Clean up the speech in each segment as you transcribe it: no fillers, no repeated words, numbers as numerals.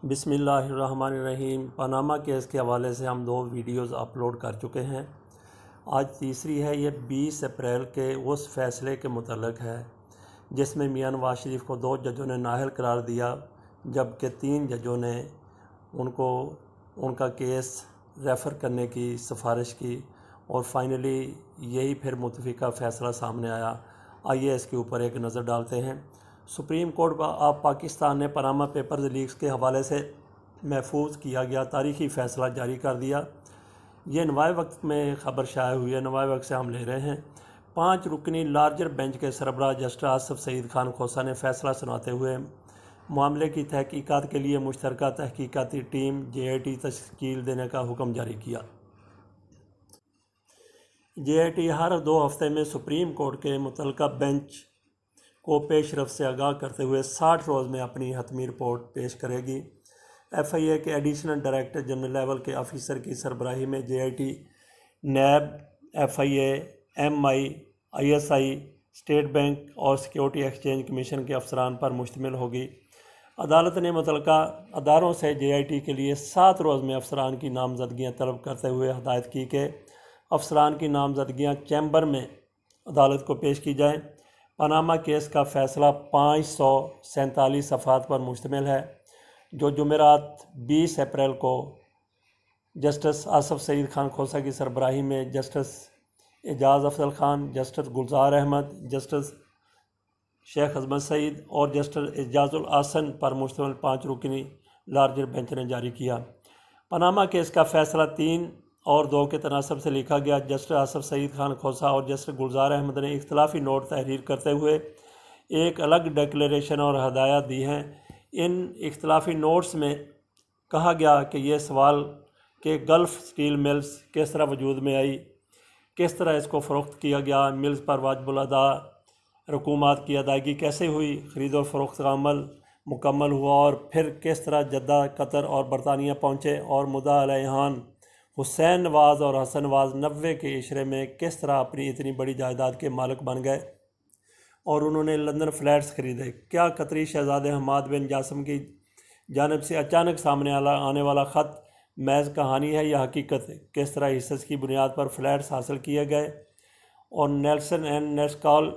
बिस्मिल्लाहिर्रहमानिर्रहीम। Panama case के हवाले से हम 2 वीडियोस अपलोड कर चुके हैं। आज तीसरी है। ये 20 अप्रैल के उस फ़ैसले के मुतल्लिक़ है जिसमें मियां नवाज शरीफ को 2 जजों ने नाअहल करार दिया, जबकि 3 जजों ने उनको उनका केस रेफ़र करने की सिफारिश की और फाइनली यही फिर मुतफ़िका फ़ैसला सामने आया। आइए इसके ऊपर एक नज़र डालते हैं। सुप्रीम कोर्ट ऑफ पाकिस्तान ने पनामा पेपर्स लीक्स के हवाले से महफूज किया गया तारीखी फ़ैसला जारी कर दिया। ये नवाए वक्त में ख़बर शाया हुई है, नवाए वक्त से हम ले रहे हैं। 5 रुकनी लार्जर बेंच के सरबराह जस्टिस आसिफ सईद खान खोसा ने फ़ैसला सुनाते हुए मामले की तहकीकात के लिए मुश्तरका तहकीकाती टीम JIT तश्कील देने का हुक्म जारी किया। JIT हर 2 हफ्ते में सुप्रीम कोर्ट के मुतल्लिका बेंच को पेशरफ से आगाह करते हुए 60 रोज़ में अपनी हतमी रिपोर्ट पेश करेगी। FIA के एडिशनल डायरेक्टर जनरल लेवल के ऑफिसर की सरबराही में JIT NAB, FIA, MI, ISI, state bank और सिक्योरिटी एक्सचेंज कमीशन के अफसरान पर मुश्तमिल होगी। अदालत ने मुतल्लिका अदारों से JIT के लिए 7 रोज़ में अफसरान की नामजदगियाँ तलब करते हुए हदायत की कि अफसरान की नामजदगियाँ चैम्बर में अदालत को पेश की जाएँ। पनामा केस का फ़ैसला 547 सफ़हात पर मुश्तमिल है, जो जुमेरात 20 अप्रैल को जस्टिस आसिफ सईद खान खोसा की सरबराही में जस्टिस एजाज़ अफजल खान, जस्टिस गुलजार अहमद, जस्टिस शेख अजमत सईद और जस्टिस एजाजुल आसन पर मुश्तमिल 5 रुकनी लार्जर बेंच ने जारी किया। पनामा केस का फ़ैसला 3 और 2 के तनासब से लिखा गया। जस्टिस आसिफ सईद खान खोसा और जस्टिस गुलजार अहमद ने इख्तलाफी नोट तहरीर करते हुए एक अलग डिक्लेरेशन और हदायत दी हैं। इन इख्तलाफी नोट्स में कहा गया कि ये सवाल कि गल्फ़ स्टील मिल्स किस तरह वजूद में आई, किस तरह इसको फ़रोख्त किया गया, मिल्स पर वाजिबुल अदा रकूमात की अदायगी कैसे हुई, ख़रीद और फ़रोख्त का अमल मुकम्मल हुआ और फिर किस तरह जद्दा, कतर और बरतानिया पहुँचे और मुद्दा अलैहान हुसैन नवाज़ और हसन नवाज़ 90 के इशरे में किस तरह अपनी इतनी बड़ी जायदाद के मालिक बन गए और उन्होंने लंदन फ्लैट्स ख़रीदे। क्या कतरी शहज़ादे हमाद बिन जासिम की जानिब से अचानक सामने आने वाला ख़त महज कहानी है या हकीकत है? किस तरह हिस्स की बुनियाद पर फ्लैट्स हासिल किए गए और नेल्सन एंड नेस्कॉल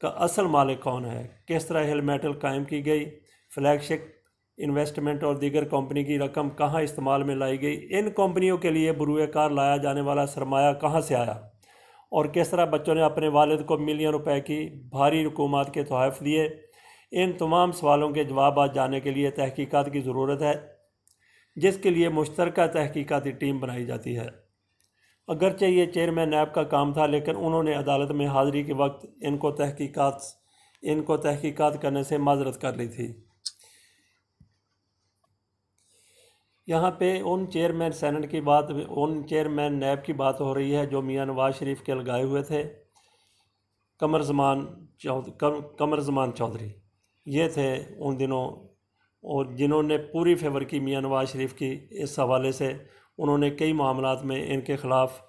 का असल मालिक कौन है? किस तरह हिल मेटल कायम की गई? फ्लैगशिप इन्वेस्टमेंट और दीगर कंपनी की रकम कहाँ इस्तेमाल में लाई गई? इन कंपनियों के लिए बरूए कार लाया जाने वाला सरमाया कहाँ से आया और किस तरह बच्चों ने अपने वालिद को मिलियन रुपए की भारी रकूमात के तोहफ़े दिए? इन तमाम सवालों के जवाब आज जानने के लिए तहकीकात की ज़रूरत है, जिसके लिए मुश्तरका तहकीकाती टीम बनाई जाती है। अगरचे ये चेयरमैन नैब का काम था, लेकिन उन्होंने अदालत में हाज़िरी के वक्त इनको तहकीकात करने से माजरत कर ली थी। यहाँ पे उन चेयरमैन सेनेट की बात, उन चेयरमैन नैब की बात हो रही है जो मियां नवाज शरीफ के लगाए हुए थे। कमर ज़मान चौधरी ये थे उन दिनों, और जिन्होंने पूरी फेवर की मियां नवाज शरीफ की। इस हवाले से उन्होंने कई मामलात में इनके ख़िलाफ़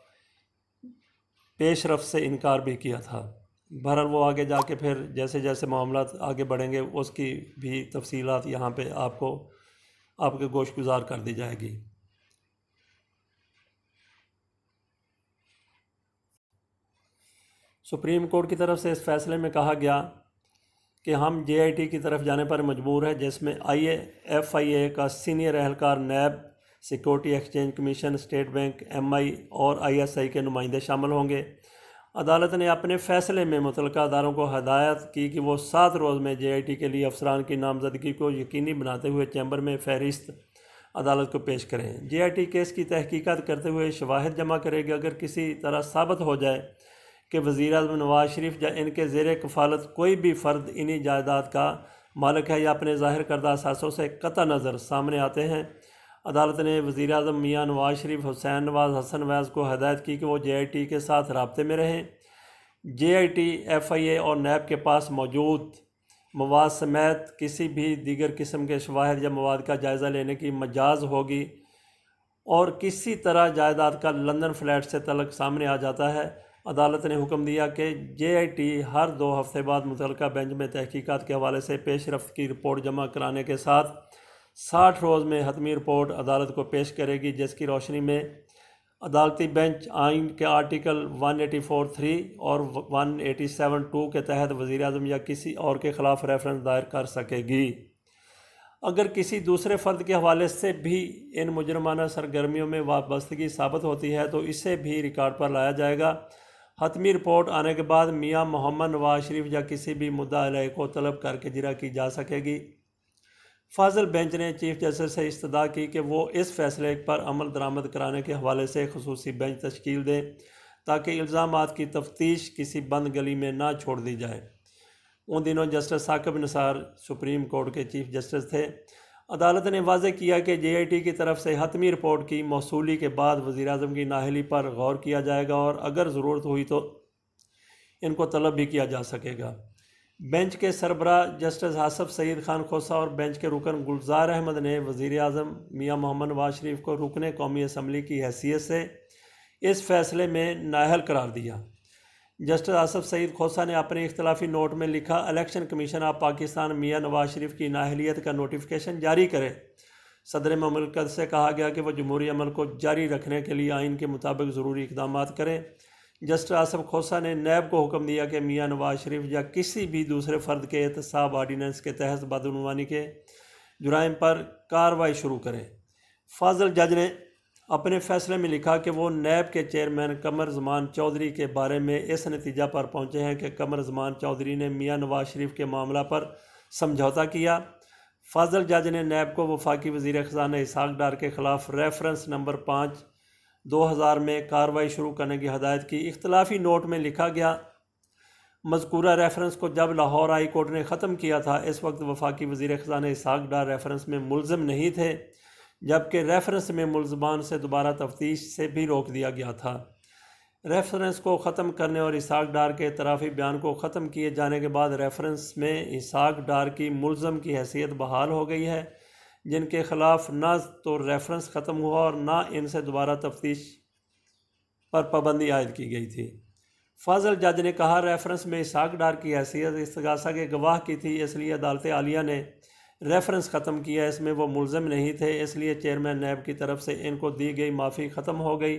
पेशरफ से इनकार भी किया था। बहरहाल वो आगे जाके फिर जैसे जैसे मामलात आगे बढ़ेंगे उसकी भी तफसीलात यहाँ पे आपके गोशगुजार कर दी जाएगी। सुप्रीम कोर्ट की तरफ से इस फैसले में कहा गया कि हम JIT की तरफ जाने पर मजबूर है, जिसमें FIA का सीनियर एहलकार, NAB, security exchange commission, state bank, MI और ISI के नुमाइंदे शामिल होंगे। अदालत ने अपने फ़ैसले में मुतल्लिका अदारों को हदायत की कि वो 7 रोज़ में JIT के लिए अफसरान की नामजदगी को यकीनी बनाते हुए चैम्बर में फ़हरिस्त अदालत को पेश करें। JIT केस की तहकीकात करते हुए शवाहिद जमा करेगी। अगर किसी तरह साबित हो जाए कि वज़ीर-ए-आज़म नवाज शरीफ या इनके ज़ेर कफ़ालत कोई भी फ़र्द इन्हीं जायदाद का मालिक है या अपने ज़ाहिर करदा असासों से कतई नज़र सामने आते हैं, अदालत ने वज़ीर-ए-आज़म मियां नवाज शरीफ, हुसैन नवाज़, हसन नवाज़ को हदायत की कि वो JIT के साथ राब्ते में रहें। JIT, FIA और NAB के पास मौजूद मवाद समेत किसी भी दीगर किस्म के शवाहिद या मवाद का जायज़ा लेने की मजाज़ होगी और किसी तरह जायदाद का लंदन फ्लैट से तल्लुक़ सामने आ जाता है, अदालत ने हुक्म दिया कि JIT हर 2 हफ्ते बाद मुतल्लिका बेंच में तहकीकात के हवाले से पेशरफ्त की रिपोर्ट जमा कराने के साथ 60 रोज़ में हतमी रिपोर्ट अदालत को पेश करेगी, जिसकी रोशनी में अदालती बेंच आइन के आर्टिकल 184(3) और 187(2) के तहत वज़ीर-ए-आज़म या किसी और के ख़िलाफ़ रेफरेंस दायर कर सकेगी। अगर किसी दूसरे फ़र्द के हवाले से भी इन मुजरमाना सरगर्मियों में वाबस्तगी साबित होती है तो इसे भी रिकॉर्ड पर लाया जाएगा। हतमी रिपोर्ट आने के बाद मियां मोहम्मद नवाज शरीफ या किसी भी मुद्दा अलैह को तलब करके जिरा की जा सकेगी। फाजल बेंच ने चीफ जस्टिस से इस्तदा की कि वो इस फैसले पर अमल दरामद कराने के हवाले से खसूसी बेंच तश्कील दें ताकि इल्ज़ामात की तफ्तीश किसी बंद गली में ना छोड़ दी जाए। उन दिनों justice Saqib Nisar supreme court के चीफ जस्टिस थे। अदालत ने वाज़ेह किया कि JIT की तरफ से हतमी रिपोर्ट की मौसूली के बाद वज़ीर-ए-आज़म की नाअहली पर गौर किया जाएगा और अगर ज़रूरत हुई तो इनको तलब भी किया जा सकेगा। बेंच के सरबरा जस्टिस आसफ सईद खान खोसा और बेंच के रुकन गुलजार अहमद ने वज़ीर-ए-आज़म मियां मोहम्मद नवाज शरीफ को रुकने कौमी असम्बली की हैसियत से इस फैसले में नाअहल करार दिया। जस्टिस आसफ सईद खोसा ने अपने इख्तलाफी नोट में लिखा, इलेक्शन कमीशन ऑफ पाकिस्तान मियां नवाज शरीफ की नाअहलियत का नोटिफिकेशन जारी करे। सदर ममलकत से कहा गया कि वह जमहूरी अमल को जारी रखने के लिए आइन के मुताबिक ज़रूरी इक़दाम करें। जस्टिस आसफ खोसा ने नैब को हुक्म दिया कि मियां नवाज शरीफ या किसी भी दूसरे फ़र्द के एहतसाब आर्डीनेंस के तहत बदउनवानी के जुराइम पर कार्रवाई शुरू करें। फाजल जज ने अपने फ़ैसले में लिखा कि वो नैब के चेयरमैन कमर ज़मान चौधरी के बारे में इस नतीजा पर पहुँचे हैं कि कमर ज़मान चौधरी ने मियां नवाज शरीफ के मामला पर समझौता किया। फाजल जज ने नैब को वफाकी वज़ीर ख़ज़ाना इसहाक़ डार के ख़िलाफ़ रेफरेंस नंबर 5/2000 में कार्रवाई शुरू करने की हदायत की। इख्तलाफी नोट में लिखा गया, मज़कूरा रेफरेंस को जब लाहौर हाई कोर्ट ने ख़त्म किया था इस वक्त वफाकी वज़ीर ख़ज़ाना इसहाक़ डार रेफरेंस में मुलज़म नहीं थे, जबकि रेफरेंस में मुलज़मान से दोबारा तफ्तीश से भी रोक दिया गया था। रेफरेंस को ख़त्म करने और इसहाक़ डार के इतराफ़ी बयान को ख़त्म किए जाने के बाद रेफरेंस में इसहाक़ डार की मुलज़म की हैसियत बहाल हो गई है, जिनके ख़िलाफ़ ना तो रेफरेंस ख़त्म हुआ और ना इनसे दोबारा तफ्तीश पर पाबंदी आयद की गई थी। फाजल जज ने कहा, रेफरेंस में इसहाक़ डार की हैसियत इस्तगासा के गवाह की थी, इसलिए अदालत आलिया ने रेफरेंस ख़त्म किया। इसमें वो मुलज़म नहीं थे, इसलिए चेयरमैन नैब की तरफ से इनको दी गई माफ़ी ख़त्म हो गई।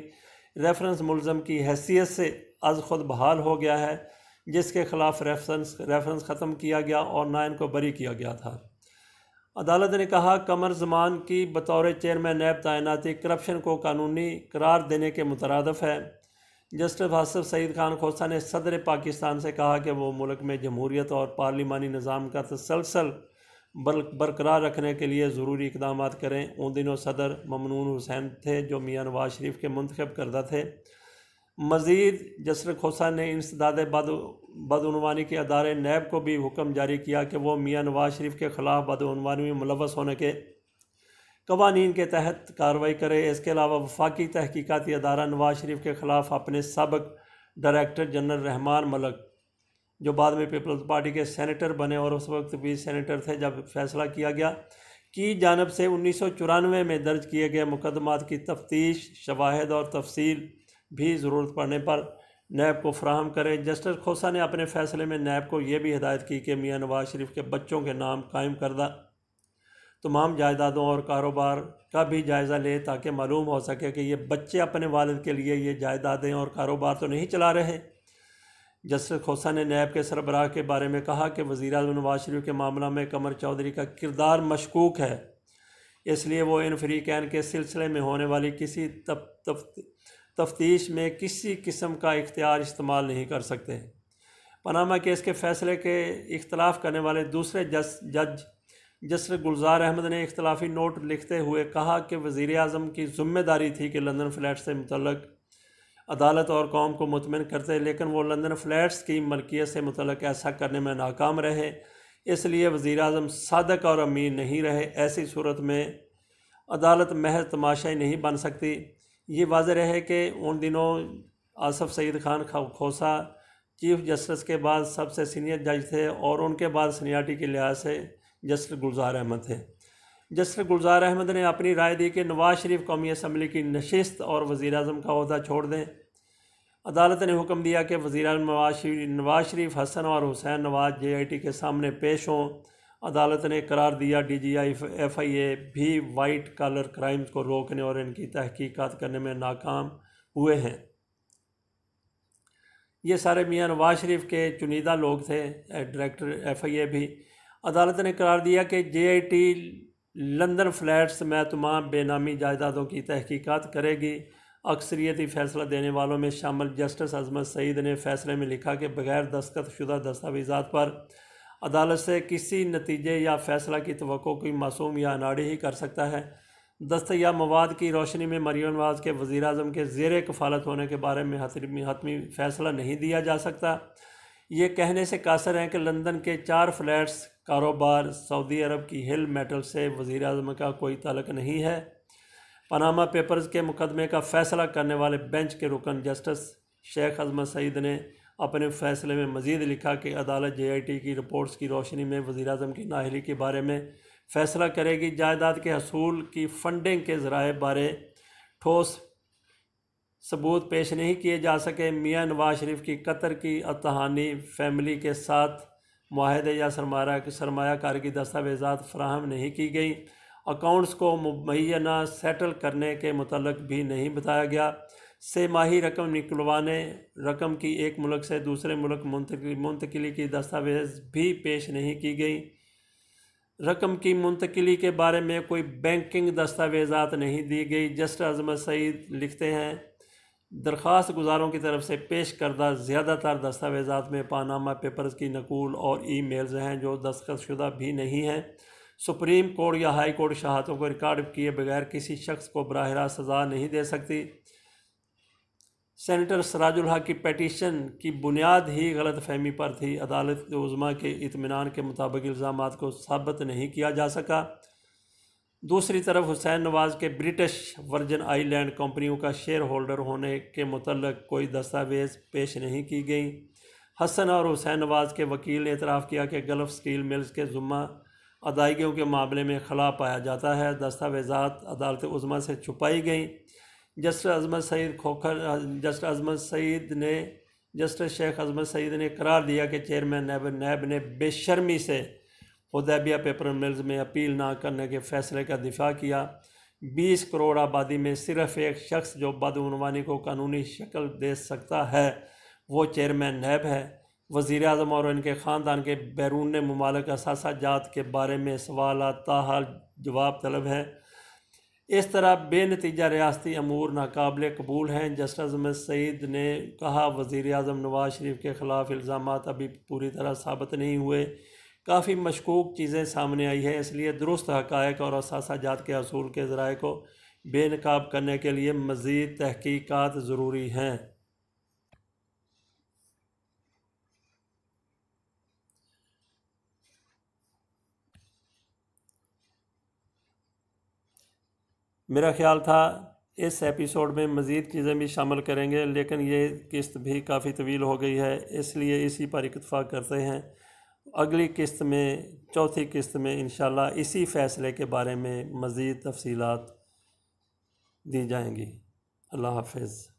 रेफरेंस मुलज़म की हैसियत से अज़ ख़ुद बहाल हो गया है, जिसके ख़िलाफ़ रेफरेंस ख़त्म किया गया और ना इनको बरी किया गया था। अदालत ने कहा, कमर ज़मान की बतौर चेयरमैन नैब तैनाती करप्शन को कानूनी करार देने के मुतरादफ़ है। जस्टिस आसफ सईद खान खोसा ने सदर पाकिस्तान से कहा कि वो मुल्क में जमहूरियत और पार्लिमानी निज़ाम का तसलसल बरकरार रखने के लिए ज़रूरी इक़दाम करें। उन दिनों सदर ममनून हुसैन थे, जो मियां नवाज शरीफ के मुंतखब करदा थे। मज़ीद जस्टिस खोसा ने इंसदाद बदउनवानी के अदारे नैब को भी हुक्म जारी किया कि वो मियां नवाज शरीफ के ख़िलाफ़ बदउनवानी में मुलव्वस होने के कवानीन के तहत कार्रवाई करे। इसके अलावा वफाकी तहकीकाती अदारा नवाज शरीफ के ख़िलाफ़ अपने सबक डायरेक्टर जनरल रहमान मलक, जो बाद में पीपल्स पार्टी के सेनेटर बने और उस वक्त भी सेनेटर थे जब फैसला किया गया, की जानब से 1994 में दर्ज किए गए मुकदमात की तफ्तीश, शवाहिद और तफसील भी ज़रूरत पड़ने पर नैब को फराहम करें। जस्टिस खोसा ने अपने फ़ैसले में नैब को यह भी हिदायत की कि मियां नवाज शरीफ के बच्चों के नाम कायम करदा तमाम जायदादों और कारोबार का भी जायज़ा ले, ताकि मालूम हो सके कि ये बच्चे अपने वालिद के लिए ये जायदादें और कारोबार तो नहीं चला रहे। जस्टिस खोसा ने नैब के सरबराह के बारे में कहा कि वज़ीर-ए-आज़म नवाज शरीफ के मामला में कमर चौधरी का किरदार मशकूक है, इसलिए वो इन फ़रीक़ैन के सिलसिले में होने वाली किसी तफ्तीश में किसी किस्म का इख्तियार इस्तेमाल नहीं कर सकते। पनामा केस के फ़ैसले के इख्तलाफ करने वाले दूसरे जज जस्टिस गुलजार अहमद ने इख्तलाफी नोट लिखते हुए कहा कि वज़ीर-ए-आज़म की ज़िम्मेदारी थी कि लंदन फ्लैट से मुतल्लक अदालत और कौम को मुतमिन करते, लेकिन वो लंदन फ्लैट्स की मलकियत से मुतल्लक ऐसा करने में नाकाम रहे, इसलिए वज़ीर-ए-आज़म सादक और अमीन नहीं रहे। ऐसी सूरत में अदालत महज तमाशाई नहीं बन सकती। ये वाज़ेह रहे कि उन दिनों आसफ सईद खान खोसा चीफ जस्टिस के बाद सबसे सीनियर जज थे और उनके बाद सीनियरिटी के लिहाज से जस्टिस गुलजार अहमद थे। जस्टिस गुलजार अहमद ने अपनी राय दी कि नवाज शरीफ कौमी असम्बली की नशिस्त और वज़ीर-ए-आज़म का ओहदा छोड़ दें। अदालत ने हुक्म दिया कि वज़ीर-ए-आज़म नवाज शरीफ, हसन और हुसैन नवाज JIT के सामने पेश हों अदालत ने करार दिया DGI FIA भी वाइट कॉलर क्राइम्स को रोकने और इनकी तहकीकात करने में नाकाम हुए हैं। ये सारे मियां नवाज शरीफ के चुनिंदा लोग थे। डायरेक्टर FIA भी। अदालत ने करार दिया कि JIT लंदन फ्लैट्स में तमाम बेनामी जायदादों की तहकीकात करेगी। अक्सरियती फैसला देने वालों में शामिल जस्टिस अजमत सईद ने फैसले में लिखा कि बगैर दस्तखत शुदा दस्तावेज़ात पर अदालत से किसी नतीजे या फैसला की तवक्को कोई मासूम या अनाड़ी ही कर सकता है। दस्तयाब मवाद की रोशनी में मरियम नवाज के वज़ीर आज़म के ज़ेर कफ़ालत होने के बारे में हतमी फ़ैसला नहीं दिया जा सकता। ये कहने से कासर हैं कि लंदन के 4 फ्लैट्स कारोबार सऊदी अरब की हिल मेटल से वज़ीर आज़म का कोई ताल्लुक़ नहीं है। पनामा पेपर्स के मुकदमे का फ़ैसला करने वाले बेंच के रुकन जस्टिस शेख अजमत सईद ने अपने फ़ैसले में मज़ीद लिखा कि अदालत JIT की रिपोर्ट्स की रोशनी में वज़ीर आज़म की नाअहली के बारे में फ़ैसला करेगी। जायदाद के हसूल की फ़ंडिंग के ज़राए बारे ठोस सबूत पेश नहीं किए जा सके। मियां नवाज शरीफ की कतर की अतहानी फैमिली के साथ मुआहदे या सरमायाकारी की दस्तावेज़ात फराहम नहीं की गई। अकाउंट्स को मुबैना सेटल करने के मुतल्लिक़ भी नहीं बताया गया। से माही रकम निकलवाने, रकम की एक मुल्क से दूसरे मुल्क मुंतकिली की दस्तावेज़ भी पेश नहीं की गई। रकम की मुंतकिली के बारे में कोई बैंकिंग दस्तावेज़ात नहीं दी गई। जस्टिस अजमत सईद लिखते हैं, दरख्वास्त गुजारों की तरफ से पेश करदा ज़्यादातर दस्तावेज़ात में पानामा पेपर्स की नकूल और ईमेल्स हैं जो दस्तखतशुदा भी नहीं हैं। सुप्रीम कोर्ट या हाई कोर्ट शहादतों को रिकॉर्ड किए बगैर किसी शख्स को बराह रास्त सज़ा नहीं दे सकती। सेनेटर सराजुल हक की पेटिशन की बुनियाद ही गलत फहमी पर थी। अदालत उज़्मा के इत्मीनान के मुताबिक इल्ज़ामात को साबित नहीं किया जा सका। दूसरी तरफ हुसैन नवाज के ब्रिटिश वर्जिन आइलैंड कंपनियों का शेयर होल्डर होने के मुतल्लिक़ कोई दस्तावेज़ पेश नहीं की गई। हसन और हुसैन नवाज के वकील ने एतराफ़ किया कि गल्फ़ स्टील मिल्स के ज़ुम्मा अदायगियों के मामले में खला पाया जाता है। दस्तावेज़ात अदालत उज़्मा से छुपाई गई। जस्टिस शेख अजमत सईद ने करार दिया कि चेयरमैन नैब ने बेशर्मी से हुदैबिया पेपर मिल्स में अपील ना करने के फ़ैसले का दिफा किया। 20 करोड़ आबादी में सिर्फ एक शख्स जो बदउनवानी को कानूनी शक्ल दे सकता है वो चेयरमैन नैब है। वज़ीर आज़म और इनके ख़ानदान के बैरून मुमालिक असासाजात के बारे में सवाल ताहाल जवाब तलब है। इस तरह बेनतीजा रियासती अमूर नाकाबिले कबूल हैं। जस्टिस अजमत सईद ने कहा, वज़ीर आज़म नवाज शरीफ के ख़िलाफ़ इल्ज़ामात अभी पूरी तरह साबित नहीं हुए। काफ़ी मशकूक चीज़ें सामने आई हैं, इसलिए दुरुस्त हक़ाइक़ और असासाजात के असूल के ज़राए को बेनकाब करने के लिए मज़ीद तहक़ीक़ात ज़रूरी हैं। मेरा ख़्याल था इस एपिसोड में मज़ीद चीज़ें भी शामिल करेंगे, लेकिन ये किस्त भी काफ़ी तवील हो गई है, इसलिए इसी पर इत्तफ़ाक़ करते हैं। अगली किस्त में, चौथी किस्त में इंशाल्लाह इसी फ़ैसले के बारे में मज़ीद तफ़सीलात दी जाएंगी। अल्लाह हाफ़िज़।